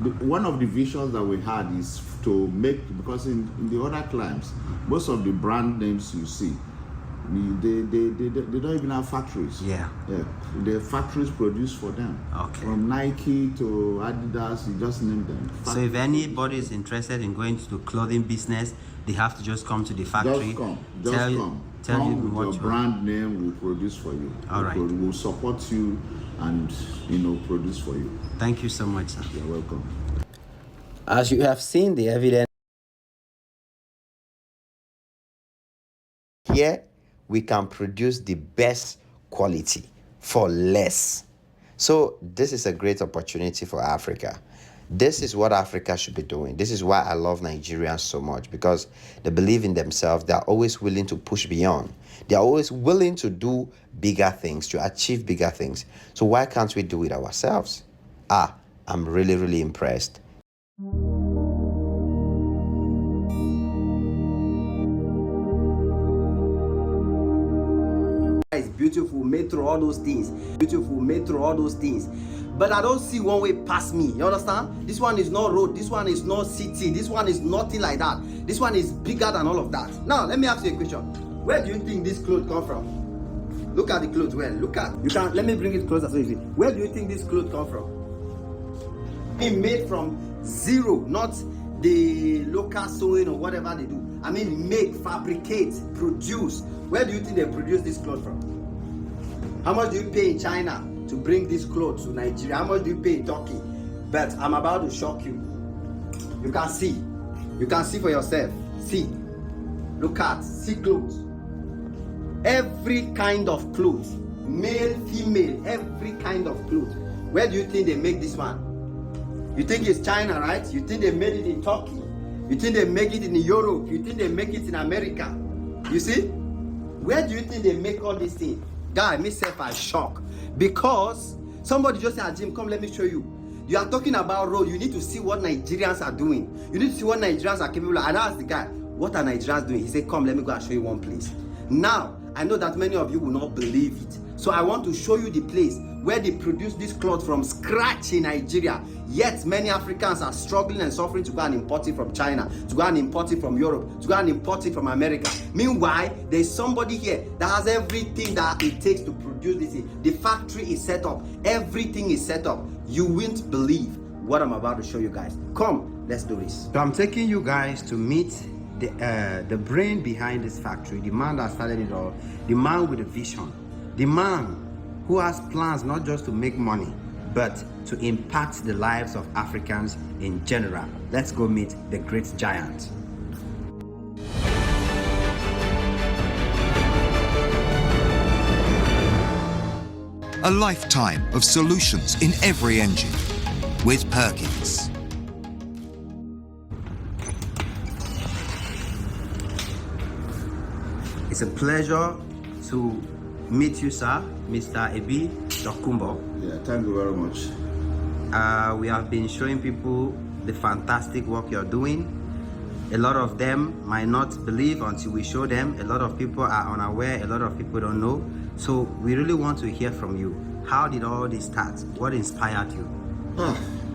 one of the visions that we had is to make, because in the other climes, most of the brand names you see, they don't even have factories. Yeah. The factories produce for them. Okay. From Nike to Adidas, you just name them. So if anybody is interested in going to the clothing business, they have to just come to the factory. Just come. Tell you what your brand name will produce for you. All right. We'll support you and produce for you. Thank you so much, sir. You're welcome. As you have seen the evidence here, we can produce the best quality for less. So this is a great opportunity for Africa. This is what Africa should be doing. This is why I love Nigerians so much, because they believe in themselves. They're always willing to push beyond. They're always willing to do bigger things, to achieve bigger things. So why can't we do it ourselves? I'm really, really impressed. It's beautiful, made through all those things. Beautiful, made through all those things. But I don't see one way past me. You understand? This one is not road. This one is not city. This one is nothing like that. This one is bigger than all of that. Now, let me ask you a question. Where do you think this clothes come from? Look at the clothes. Well, look at. You can. Let me bring it closer so you see. Where do you think this clothes come from? Being made from zero, not the local sewing or whatever they do. I mean, make, fabricate, produce. Where do you think they produce this clothes from? How much do you pay in China to bring these clothes to Nigeria? How much do you pay in Turkey? But I'm about to shock you. You can see. You can see for yourself. See. Look at. See clothes. Every kind of clothes. Male, female, every kind of clothes. Where do you think they make this one? You think it's China, right? You think they made it in Turkey? You think they make it in Europe? You think they make it in America? You see? Where do you think they make all these things? Guy, myself, I shock. Because somebody just said, Jim, come, let me show you. You are talking about road. You need to see what Nigerians are doing. You need to see what Nigerians are capable of. And I asked the guy, what are Nigerians doing? He said, come, let me go and show you one place. Now, I know that many of you will not believe it. So I want to show you the place where they produce this cloth from scratch in Nigeria. Yet many Africans are struggling and suffering to go and import it from China, to go and import it from Europe, to go and import it from America. Meanwhile, there's somebody here that has everything that it takes to produce this thing. The factory is set up. Everything is set up. You won't believe what I'm about to show you guys. Come, let's do this. So I'm taking you guys to meet the brain behind this factory, the man that started it all, the man with a vision, the man who has plans not just to make money, but to impact the lives of Africans in general. Let's go meet the great giant. A lifetime of solutions in every engine with Perkins. It's a pleasure to meet you, sir, Mr. Ebi Dokumbo. Yeah, thank you very much. We have been showing people the fantastic work you're doing. A lot of them might not believe until we show them. A lot of people are unaware. A lot of people don't know. So we really want to hear from you. How did all this start? What inspired you?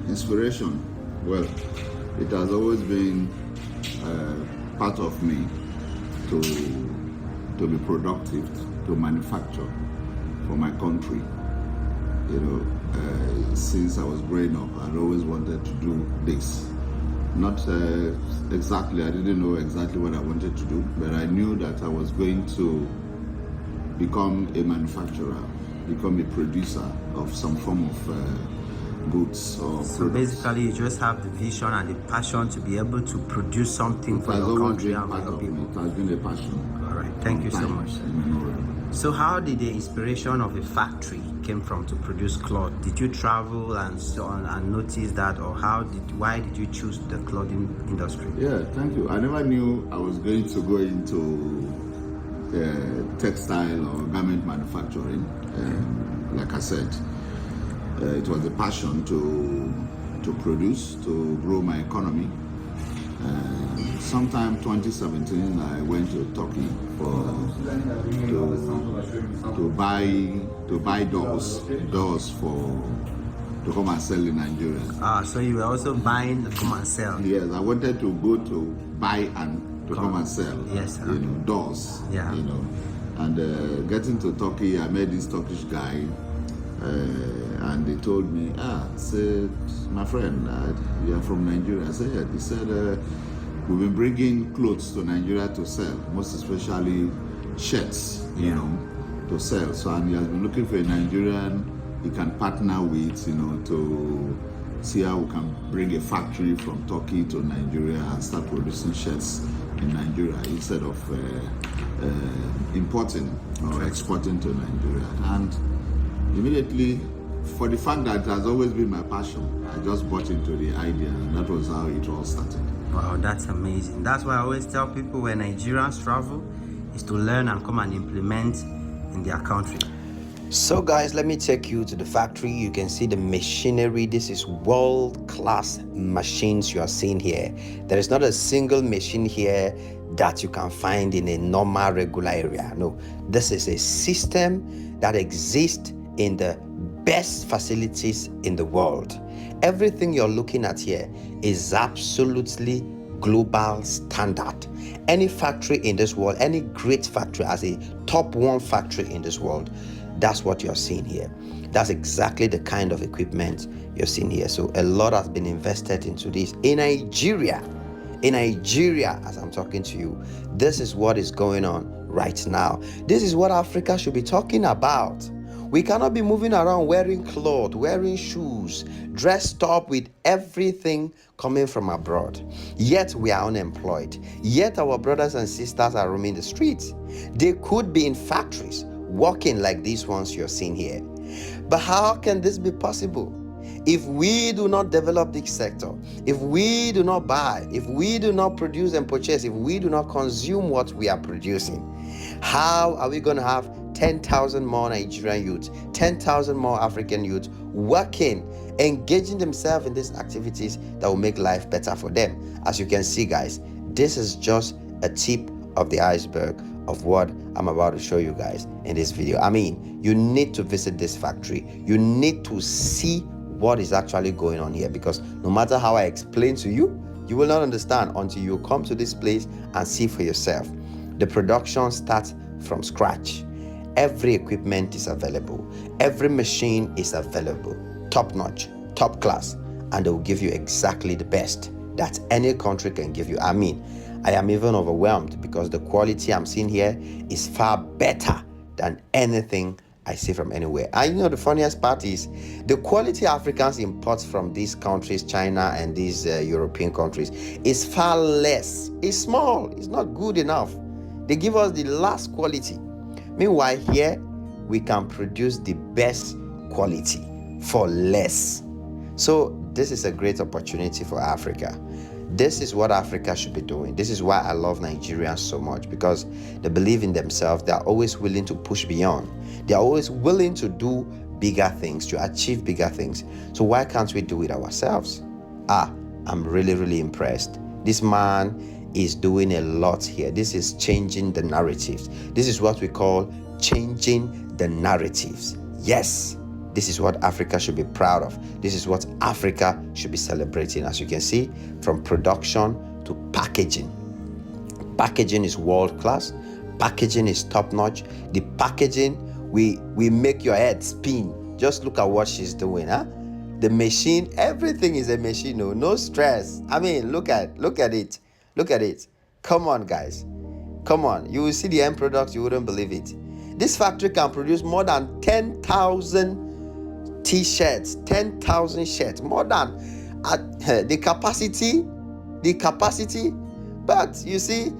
Inspiration. Well, it has always been part of me to be productive, to manufacture for my country. Since I was growing up, I'd always wanted to do this. Not exactly, I didn't know exactly what I wanted to do, but I knew that I was going to become a manufacturer, become a producer of some form of goods or products. So basically, you just have the vision and the passion to be able to produce something for your country and for your people. It has been a passion. All right, thank you so much. So how did the inspiration of a factory came from to produce cloth? Did you travel and so on and notice that, or why did you choose the clothing industry? Yeah, thank you. I never knew I was going to go into textile or garment manufacturing. Like I said, it was a passion to produce, to grow my economy. Sometime 2017, I went to Turkey to buy doors to come and sell in Nigeria. So you were also buying to come and sell. Yes, I wanted to go to buy and to come and sell. Yes, sir. You know, doors. Yeah. You know, and getting to Turkey, I met this Turkish guy, and they told me, said, my friend, you are from Nigeria. I said, yeah. He said, we've been bringing clothes to Nigeria to sell, most especially shirts, you know, to sell. So, and he has been looking for a Nigerian he can partner with, you know, to see how we can bring a factory from Turkey to Nigeria and start producing shirts in Nigeria instead of importing or exporting to Nigeria. And immediately, for the fact that it has always been my passion, I just bought into the idea, and that was how it all started. Wow, that's amazing. That's why I always tell people when Nigerians travel is to learn and come and implement in their country. So guys, let me take you to the factory. You can see the machinery. This is world-class machines you are seeing here. There is not a single machine here that you can find in a normal regular area. No, this is a system that exists in the best facilities in the world. Everything you're looking at here is absolutely global standard. Any factory in this world, any great factory as a top one factory in this world, that's what you're seeing here. That's exactly the kind of equipment you're seeing here. So a lot has been invested into this in Nigeria. In Nigeria, as I'm talking to you, this is what is going on right now. This is what Africa should be talking about. We cannot be moving around wearing clothes, wearing shoes, dressed up with everything coming from abroad. Yet we are unemployed. Yet our brothers and sisters are roaming the streets. They could be in factories, working like these ones you're seeing here. But how can this be possible? If we do not develop this sector, if we do not buy, if we do not produce and purchase, if we do not consume what we are producing, how are we going to have 10,000 more Nigerian youths, 10,000 more African youths working, engaging themselves in these activities that will make life better for them? As you can see, guys, this is just a tip of the iceberg of what I'm about to show you guys in this video. I mean, you need to visit this factory. You need to see what is actually going on here, because no matter how I explain to you, you will not understand until you come to this place and see for yourself. The production starts from scratch. Every equipment is available. Every machine is available. Top notch, top class, and they will give you exactly the best that any country can give you. I mean, I am even overwhelmed because the quality I'm seeing here is far better than anything I see from anywhere. And you know, the funniest part is the quality Africans import from these countries, China and these European countries, is far less. It's small. It's not good enough. They give us the last quality. Meanwhile, here we can produce the best quality for less. So this is a great opportunity for Africa. This is what Africa should be doing. This is why I love Nigerians so much, because they believe in themselves. They are always willing to push beyond. They are always willing to do bigger things, to achieve bigger things. So why can't we do it ourselves? I'm really, really impressed. This man is doing a lot here. This is changing the narratives. This is what we call changing the narratives. Yes, this is what Africa should be proud of. This is what Africa should be celebrating. As you can see, from production to packaging. Packaging is world class. Packaging is top notch. The packaging, we make your head spin. Just look at what she's doing, huh? The machine, everything is a machine. No stress. I mean, look at it. Look at it. Come on, guys. Come on. You will see the end product. You wouldn't believe it. This factory can produce more than 10,000 t-shirts, 10,000 shirts, more than the capacity. But you see,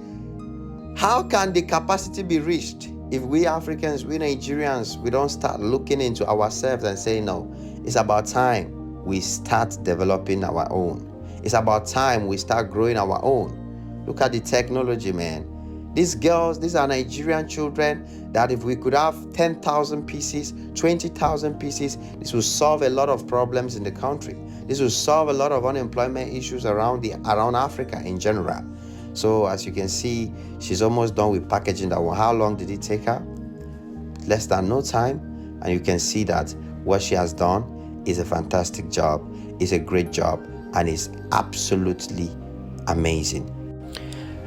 how can the capacity be reached if we Africans, we Nigerians, we don't start looking into ourselves and say, no, it's about time we start developing our own. It's about time we start growing our own. Look at the technology, man. These girls, these are Nigerian children that if we could have 10,000 pieces, 20,000 pieces, this will solve a lot of problems in the country. This will solve a lot of unemployment issues around Africa in general. So as you can see, she's almost done with packaging that one. How long did it take her? Less than no time. And you can see that what she has done is a fantastic job, it's a great job, and it's absolutely amazing.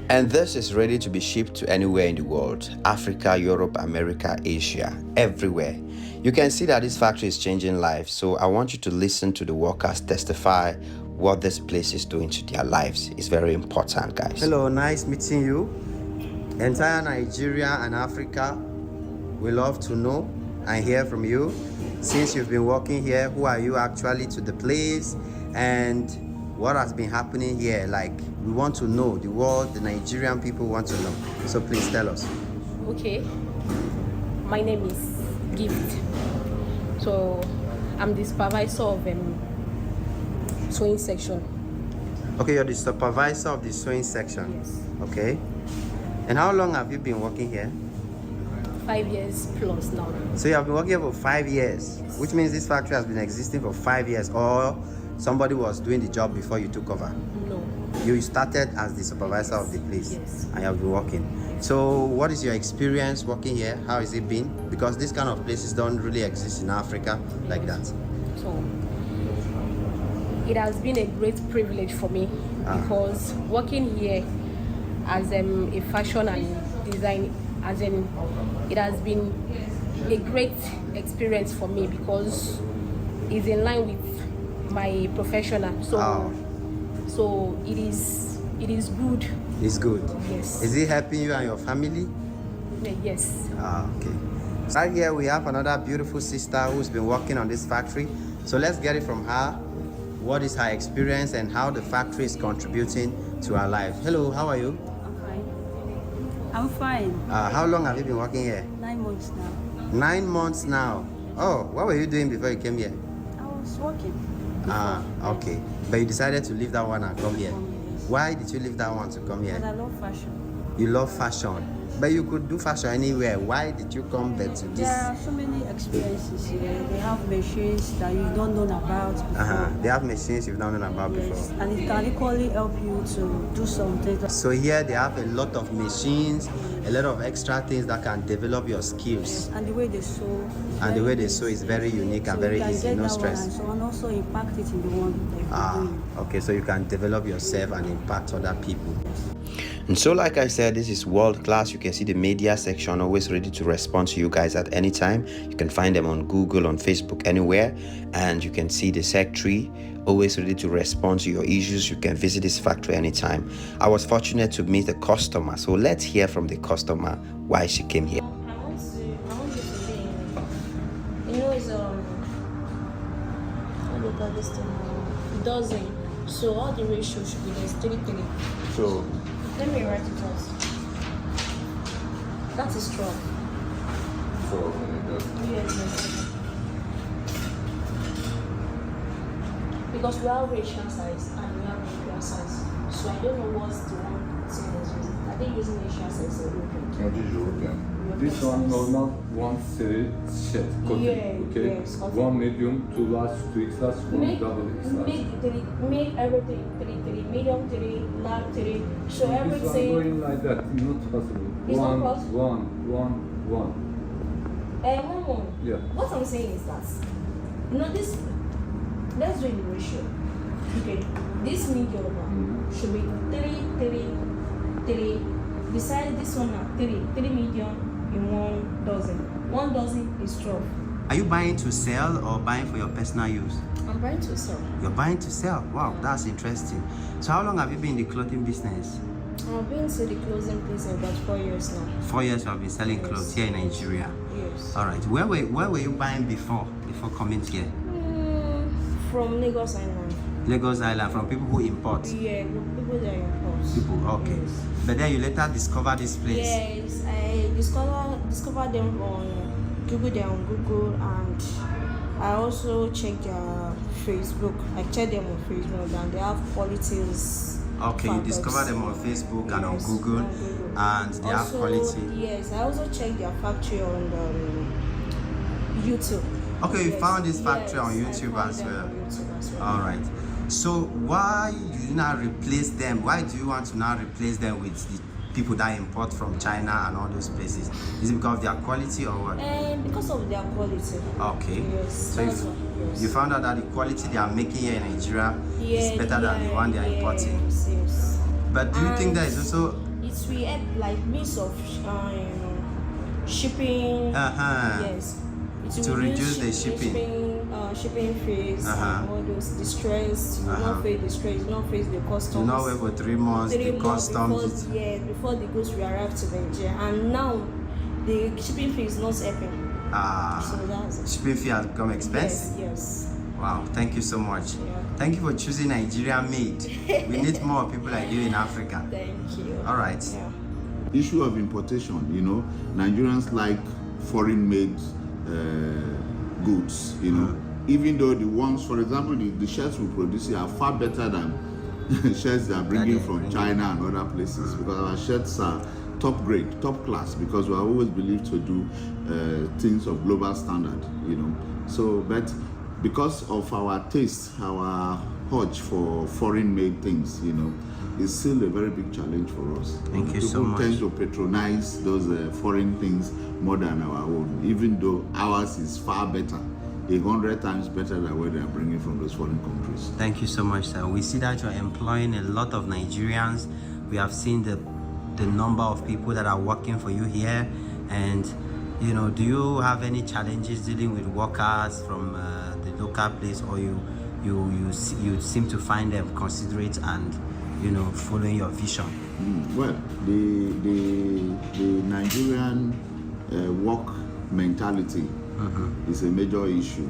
And this is ready to be shipped to anywhere in the world: Africa, Europe, America, Asia, everywhere. You can see that this factory is changing lives. So I want you to listen to the workers testify what this place is doing to their lives. It's very important, guys. Hello, nice meeting you. Entire Nigeria and Africa, we love to know and hear from you. Since you've been working here, who are you actually to the place, and what has been happening here? Like, we want to know, the world, the Nigerian people want to know. So please tell us. Okay, my name is Gift. So I'm the supervisor of sewing section. Okay, you're the supervisor of the sewing section. Yes. Okay. And how long have you been working here? 5 years plus now. So you have been working here for 5 years, which means this factory has been existing for 5 years, or somebody was doing the job before you took over? No. You started as the supervisor of the place. Yes. And you have been working. So what is your experience working here? How has it been? Because this kind of places don't really exist in Africa like that. So it has been a great privilege for me because working here as a fashion and design, it has been a great experience for me because it's in line with my professional. So it is good. It's good. Yes. Is it helping you and your family? Yes. Okay. Right here we have another beautiful sister who's been working on this factory. So let's get it from her. What is her experience and how the factory is contributing to her life? Hello, how are you? I'm fine. How long have you been working here? 9 months now. 9 months now. Oh, what were you doing before you came here? I was working. Okay. But you decided to leave that one and come here. Yes. Why did you leave that one to come here? Because I love fashion. You love fashion. But you could do fashion anywhere. Why did you come there to this? There are so many experiences here. They have machines that you don't know about before. They have machines you've not known about Yes. before. And it can equally help you to do something. So here they have a lot of machines, a lot of extra things that can develop your skills. And the way they sew. And the way they sew is very unique and very easy, no stress. And also impact it in the one that you're doing. Okay, so you can develop yourself and impact other people. And so, like I said, this is world class. You can see the media section always ready to respond to you guys at any time. You can find them on Google, on Facebook, anywhere. And you can see the secretary always ready to respond to your issues. You can visit this factory anytime. I was fortunate to meet a customer. So let's hear from the customer why she came here. I want you to be in, it's what do you call this thing? Dozen. So all the ratio should be this 3-3. So Let me write it out. That is strong. Yes. Because we have ratio size and we have ratio size. So I don't know what's the one thing is using. Are they using ratio size or European? This one normal one series set cutting, Yeah, okay? yes, cutting. One medium, two large, two X large, one double X large. Make everything 3-3, medium 3, large 3. So This one everything. going like that, not possible. It's not One, possible? one. One. Yeah. What I'm saying is that, this. Let's do the ratio. Okay, this medium one should be 3. Beside this one now, 3 medium in 1 dozen. 1 dozen is 12. Are you buying to sell or buying for your personal use? I'm buying to sell. You're buying to sell. Wow, that's interesting. So how long have you been in the clothing business? I've been to the closing place in about 4 years now. 4 years you have been selling Yes. clothes here in Nigeria. Yes. All right. Where were you buying before coming here? From Lagos Island. Lagos Island, from people who import. Yeah, the people that import. People, okay. Yes. But then you later discovered this place. Yes, I discovered them on Google, and I also checked their Facebook. I checked them on Facebook and they have qualities. Okay, you fabrics. discovered them on Facebook and on Yes, Google, on Google. and they have Also, quality. Yes, I also checked their factory on YouTube. Okay, you Yes, found this factory yes, on I YouTube found as them well. on YouTube as well. All right. So why you now replace them? Why do you want to now replace them with people that import from China and all those places? Is it because of their quality or what? Because of their quality. Okay. Yes. So you found out that the quality they are making here in Nigeria is better than the one they are importing. Yes. But do you think that is also it will help like means of shipping? Yes. It to will reduce the shipping fees and all those distress. You will not face distress. You will not face the customs. you not wait for 3 months, the customs. Before the goods will arrive to Nigeria, and now the shipping fee is not helping. So that's it. Shipping fee has become expensive. Yes. Wow, thank you so much. Yeah. Thank you for choosing Nigeria made. We need more people like you in Africa. Thank you. All right. Yeah. Issue of importation, you know, Nigerians like foreign made goods, you know, even though the ones, for example, the shirts we produce here are far better than shirts they are bringing from China and other places, because our shirts are top grade, top class, because we are always believed to do things of global standard, you know. So, but because of our taste, our urge for foreign made things, you know, it's still a very big challenge for us. Thank you so much. People tend to patronize those foreign things more than our own, even though ours is far better, 100 times better than what they are bringing from those foreign countries. Thank you so much, sir. We see that you're employing a lot of Nigerians. We have seen the number of people that are working for you here, and you know, do you have any challenges dealing with workers from the local place, or you seem to find them considerate and, you know, following your vision? Well, the Nigerian work mentality is a major issue.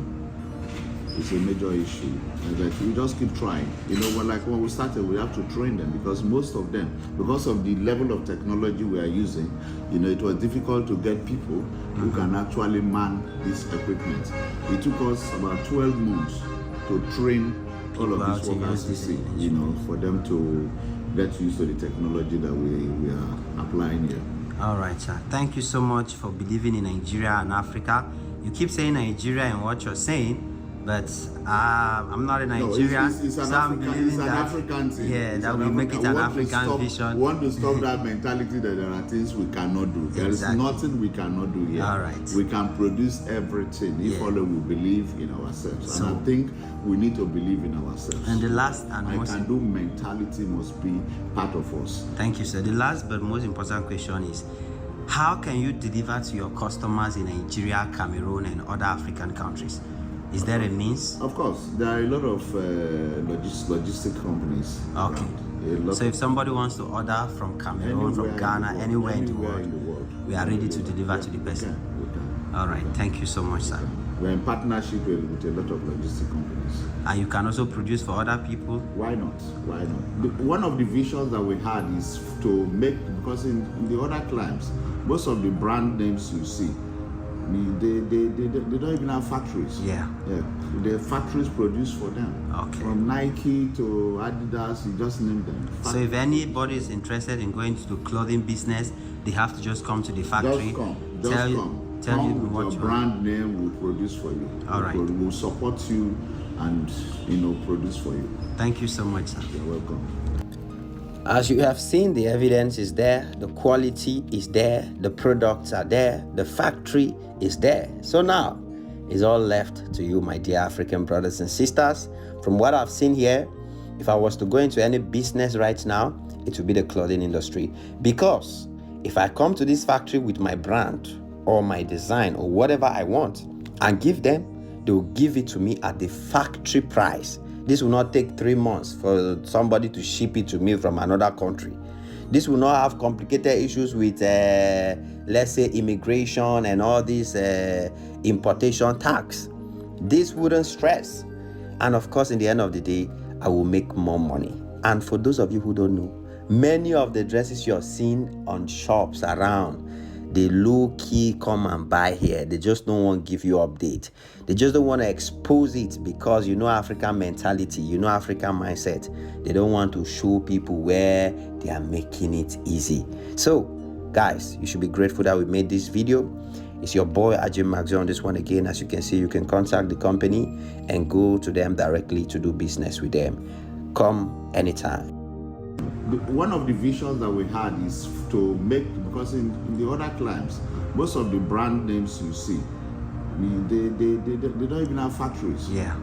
It's a major issue, but we just keep trying. You know, when we started, we have to train them, because most of them, because of the level of technology we are using, you know, it was difficult to get people who can actually man this equipment. It took us about 12 months to train all of these workers to see, you know, for them to get used to the technology that we are applying here. All right, sir. Thank you so much for believing in Nigeria and Africa. You keep saying Nigeria and what you're saying, but I'm not a Nigerian, it's an so I'm believing that African thing. Yeah, it's that we make it an African vision. We want to stop that mentality that there are things we cannot do. There is nothing we cannot do here. All right. We can produce everything if only we believe in ourselves. So, and I think we need to believe in ourselves. And the last and I most can do mentality must be part of us. Thank you, sir. The last but most important question is, how can you deliver to your customers in Nigeria, Cameroon, and other African countries? Is there a means? Of course, there are a lot of logistic companies. Okay. So if somebody wants to order from Cameroon, from Ghana, anywhere in the world, we are ready to deliver to the person. We can. All right. Thank you so much, sir. We're in partnership with a lot of logistic companies. And you can also produce for other people? Why not? Why not? One of the visions that we had is to make, because in the other climes, most of the brand names you see, they don't even have factories. Yeah. The factories produce for them. Okay. From Nike to Adidas, you just name them. So if anybody is interested in going to the clothing business, they have to just come to the factory. Just come. Tell you with what your brand name will produce for you. All right. We'll support you and, you know, produce for you. Thank you so much, sir. You're welcome. As you have seen, the evidence is there, the quality is there, the products are there, the factory is there. So now it's all left to you, my dear African brothers and sisters. From what I've seen here, if I was to go into any business right now, it would be the clothing industry. Because if I come to this factory with my brand or my design or whatever I want and give them, they will give it to me at the factory price. This will not take 3 months for somebody to ship it to me from another country. This will not have complicated issues with, let's say, immigration and all this importation tax. This wouldn't stress. And of course, in the end of the day, I will make more money. And for those of you who don't know, many of the dresses you're seeing on shops around, they low-key come and buy here. They just don't want to give you update. They just don't want to expose it because you know African mentality, you know African mindset. They don't want to show people where they are making it easy. So, guys, you should be grateful that we made this video. It's your boy Ajim Maxo on this one again. As you can see, you can contact the company and go to them directly to do business with them. Come anytime. one of the visions that we had is to make, because in the other climes, most of the brand names you see, they don't even have factories. Yeah.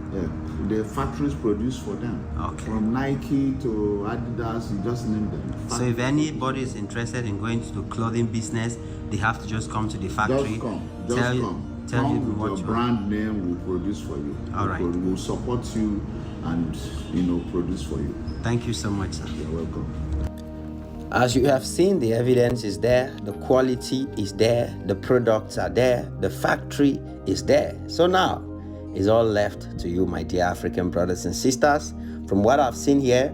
The factories produce for them. Okay. From Nike to Adidas, you just name them. So if anybody is interested in going to the clothing business, they have to just come to the factory. Just come. Tell you Come what with you your brand name, will produce for you. All right. We'll support you and produce for you. Thank you so much, sir. You're welcome. As you have seen, the evidence is there, the quality is there, the products are there, the factory is there. So now it's all left to you, my dear African brothers and sisters. From what I've seen here,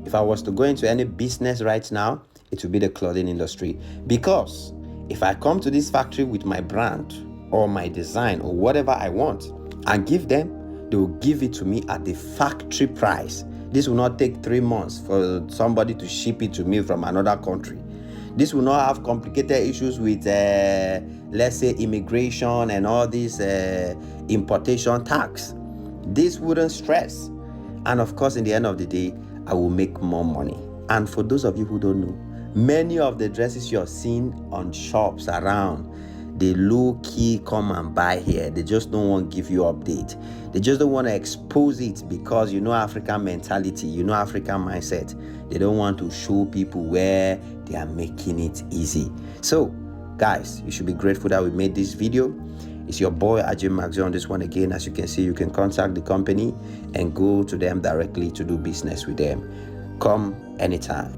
if I was to go into any business right now, it would be the clothing industry. Because if I come to this factory with my brand or my design or whatever I want and give them, they will give it to me at the factory price. This will not take 3 months for somebody to ship it to me from another country. This will not have complicated issues with, let's say, immigration and all this importation tax. This wouldn't stress. And of course, in the end of the day, I will make more money. And for those of you who don't know, many of the dresses you're seeing on shops around, they low-key come and buy here. They just don't want to give you update. They just don't want to expose it because African mentality, African mindset. They don't want to show people where they are making it easy. So, guys, you should be grateful that we made this video. It's your boy Ajay Maxi on this one again. As you can see, you can contact the company and go to them directly to do business with them. Come anytime.